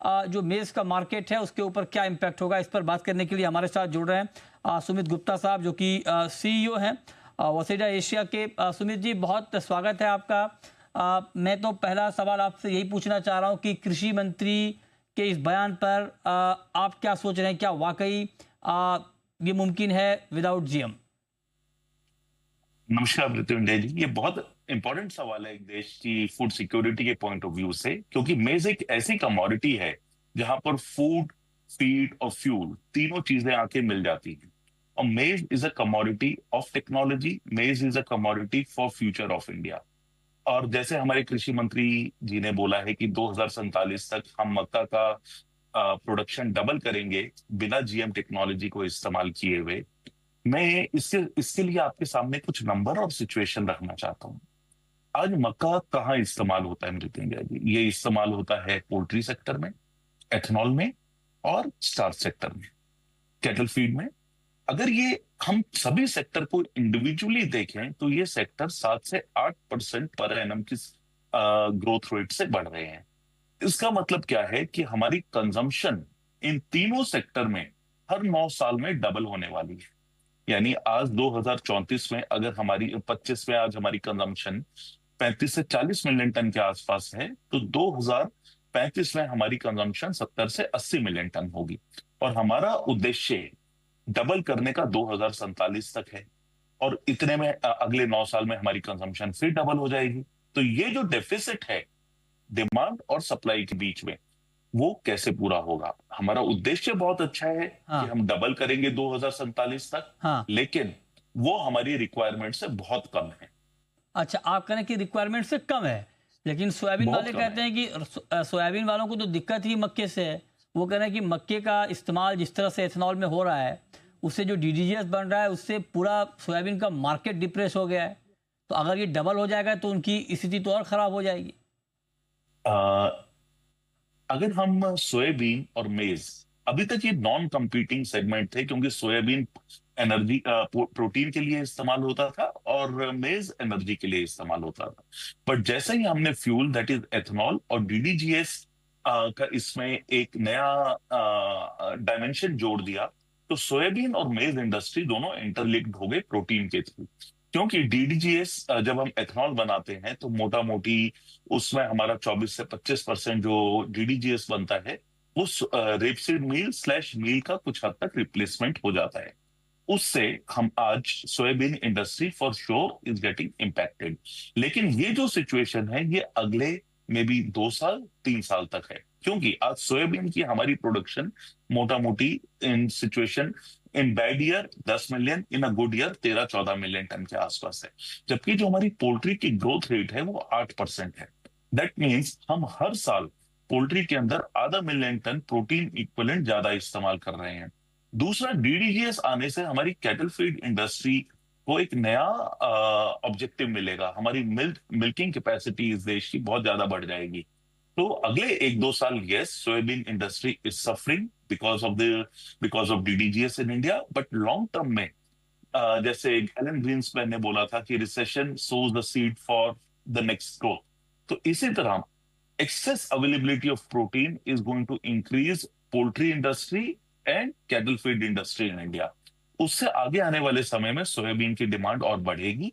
जो मेज़ का मार्केट है उसके ऊपर क्या इम्पैक्ट होगा, इस पर बात करने के लिए हमारे साथ जुड़ रहे हैं सुमित गुप्ता साहब, जो कि सीईओ हैं वसीडा एशिया के। सुमित जी, बहुत स्वागत है आपका। मैं तो पहला सवाल आपसे यही पूछना चाह रहा हूं कि कृषि मंत्री के इस बयान पर आप क्या सोच रहे हैं? क्या वाकई ये मुमकिन है विदाउट जीएम? नमस्कार मृत्युंजय जी, ये बहुत इंपॉर्टेंट सवाल है एक देश की फूड सिक्योरिटी के पॉइंट ऑफ व्यू से, क्योंकि मेज एक ऐसी कमोडिटी है जहां पर फूड, फीड और फ्यूल तीनों चीजें आके मिल जाती हैं। और maize is a commodity of technology, maize is a commodity for future of India. और जैसे हमारे कृषि मंत्री जी ने बोला है कि 2047 तक हम मक्का का प्रोडक्शन डबल करेंगे बिना जीएम टेक्नोलॉजी को इस्तेमाल किए हुए। मैं इसके इसके लिए आपके सामने कुछ नंबर और सिचुएशन रखना चाहता हूँ। आज मक्का कहाँ इस्तेमाल होता है मृत्युंजय जी? ये इस्तेमाल होता है पोल्ट्री सेक्टर में, एथनॉल में और स्टार सेक्टर में, कैटल फीड में। अगर ये हम सभी सेक्टर को इंडिविजुअली देखें तो ये सेक्टर 7 से 8% पर एनम की ग्रोथ रेट से बढ़ रहे हैं। इसका मतलब क्या है कि हमारी कंजम्पशन इन तीनों सेक्टर में हर 9 साल में डबल होने वाली है। यानी आज 2034 में अगर हमारी 25 में आज हमारी कंजम्पशन 35 से 40 मिलियन टन के आसपास है, तो 2035 में हमारी कंजम्पशन 70 से 80 मिलियन टन होगी। और हमारा उद्देश्य डबल करने का 2047 तक है। और इतने में अगले 9 साल में हमारी कंजम्पशन फिर डबल हो जाएगी। तो ये जो डेफिसिट है डिमांड और सप्लाई के बीच में, वो कैसे पूरा होगा? हमारा उद्देश्य बहुत अच्छा है कि हाँ। हम डबल करेंगे 2047 तक, हाँ। लेकिन वो हमारी रिक्वायरमेंट से बहुत कम है। अच्छा, आप कह रहे हैं कि रिक्वायरमेंट से कम है, लेकिन सोयाबीन बहुत वाले कम कहते है। हैं कि सोयाबीन वालों को तो दिक्कत ही मक्के से है। वो कह रहे हैं कि मक्के का इस्तेमाल जिस तरह से एथेनॉल में हो रहा है, उससे जो डीडीजीएस बन रहा है उससे पूरा सोयाबीन का मार्केट डिप्रेस हो गया है। तो अगर ये डबल हो जाएगा तो उनकी स्थिति तो और खराब हो जाएगी। अ, अगर हम सोयाबीन और मेज, अभी तक ये नॉन कंपीटिंग सेगमेंट थे, क्योंकि सोयाबीन एनर्जी प्रोटीन के लिए इस्तेमाल होता था और मेज एनर्जी के लिए इस्तेमाल होता था। बट जैसे ही हमने फ्यूल दैट इज एथनॉल और डीडीजीएस का इसमें एक नया डायमेंशन जोड़ दिया, तो सोयाबीन और मेज इंडस्ट्री दोनों इंटरलिंक्ड हो गए प्रोटीन के थ्रू। क्योंकि डीडीजीएस जब हम एथनॉल बनाते हैं तो मोटा मोटी उसमें हमारा 24 से 25% जो डीडीजीएस बनता है, उस रेपसीड मील स्लैश मील का कुछ हद तक रिप्लेसमेंट हो जाता है। उससे हम आज soybean industry for sure is getting impacted. लेकिन ये जो सिचुएशन है ये अगले मे बी 2 साल 3 साल तक है, क्योंकि आज सोयाबीन की हमारी प्रोडक्शन मोटा मोटी in situation in bad year 10 million, in a good year 13-14 million ton के आसपास है। जबकि जो हमारी पोल्ट्री की ग्रोथ रेट है वो 8% है। दैट मीन्स हम हर साल पोल्ट्री के अंदर आधा मिलियन टन प्रोटीन इक्विवेलेंट ज्यादा इस्तेमाल कर रहे हैं। दूसरा, डीडीजीएस आने से हमारी कैटल फीड इंडस्ट्री को एक नया ऑब्जेक्टिव मिलेगा। हमारी मिल्किंग कैपेसिटी इस देश की बहुत ज्यादा बढ़ जाएगी। तो अगले 1-2 साल yes, soybean industry is suffering because of DDGS in India. But long term में जैसे एलन ग्रीन्सपैन ने बोला था कि recession sows the seed for the next growth. तो इसी तरह excess availability of protein is going to increase poultry industry and cattle feed industry in India। उससे आगे आने वाले समय में सोयाबीन की डिमांड और बढ़ेगी।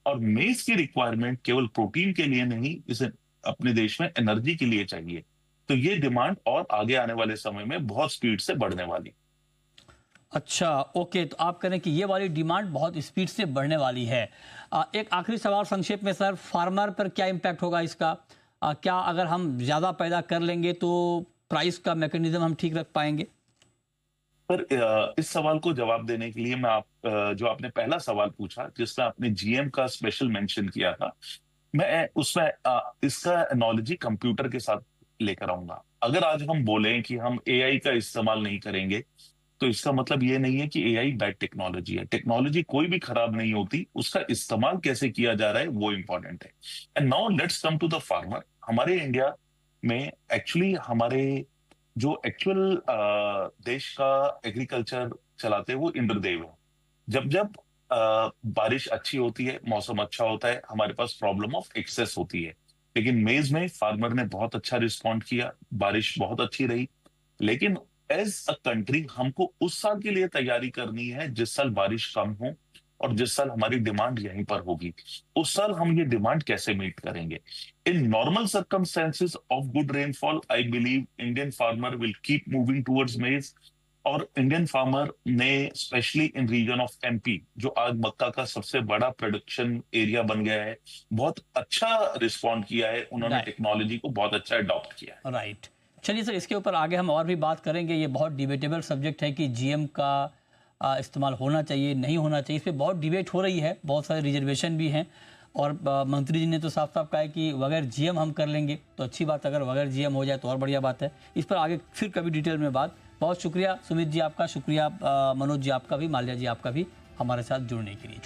और मेज की रिक्वायरमेंट केवल प्रोटीन के लिए नहीं, इसे अपने देश में एनर्जी के लिए चाहिए। तो ये डिमांड और आगे आने वाले समय में बहुत स्पीड से बढ़ने वाली। अच्छा, ओके, तो आप कह रहे हैं कि ये वाली डिमांड बहुत स्पीड से बढ़ने वाली है। एक आखिरी सवाल संक्षेप में सर, फार्मर पर क्या इम्पैक्ट होगा इसका? क्या अगर हम ज़्यादा पैदा कर लेंगे तो प्राइस का मैकेनिज्म हम ठीक रख पाएंगे? पर इस सवाल को जवाब देने के लिए मैं जो आपने पहला सवाल पूछा जिसमें आपने जीएम का स्पेशल मेंशन किया था, मैं उसमें इसका एनोलॉजी कंप्यूटर के साथ लेकर आऊंगा। अगर आज हम बोलें कि हम एआई का इस्तेमाल नहीं करेंगे, तो इसका मतलब ये नहीं है कि एआई बैड टेक्नोलॉजी है। टेक्नोलॉजी कोई भी खराब नहीं होती, उसका इस्तेमाल कैसे किया जा रहा है वो इंपॉर्टेंट है। And now let's come to the farmer. हमारे इंडिया में एक्चुअली हमारे जो एक्चुअल देश का एग्रीकल्चर चलाते हैं वो इंद्रदेव है। जब जब बारिश अच्छी होती है, मौसम अच्छा होता है, हमारे पास प्रॉब्लम ऑफ एक्सेस होती है। लेकिन मेज में फार्मर ने बहुत अच्छा रिस्पॉन्ड किया, बारिश बहुत अच्छी रही। लेकिन एज अ कंट्री हमको उस साल के लिए तैयारी करनी है जिस साल बारिश कम हो और जिस साल हमारी डिमांड यहीं पर होगी। उस साल हम ये डिमांड कैसे मीट करेंगे? In normal circumstances of good rainfall I believe Indian farmer will keep moving towards maize. और इंडियन फार्मर ने specially in region of MP, जो आज मक्का का सबसे बड़ा प्रोडक्शन एरिया बन गया है, बहुत अच्छा रिस्पॉन्ड किया है। उन्होंने राइट टेक्नोलॉजी को बहुत अच्छा अडॉप्ट किया है। राइट। चलिए सर, इसके ऊपर आगे हम और भी बात करेंगे। ये बहुत डिबेटेबल सब्जेक्ट है कि जीएम का इस्तेमाल होना चाहिए नहीं होना चाहिए। इस पर बहुत डिबेट हो रही है, बहुत सारे रिजर्वेशन भी हैं। और मंत्री जी ने तो साफ साफ कहा है कि बगैर जीएम हम कर लेंगे, तो अच्छी बात। अगर बगैर जीएम हो जाए तो और बढ़िया बात है। इस पर आगे फिर कभी डिटेल में बात। बहुत शुक्रिया सुमित जी आपका, शुक्रिया मनोज जी आपका भी, माल्या जी आपका भी हमारे साथ जुड़ने के लिए।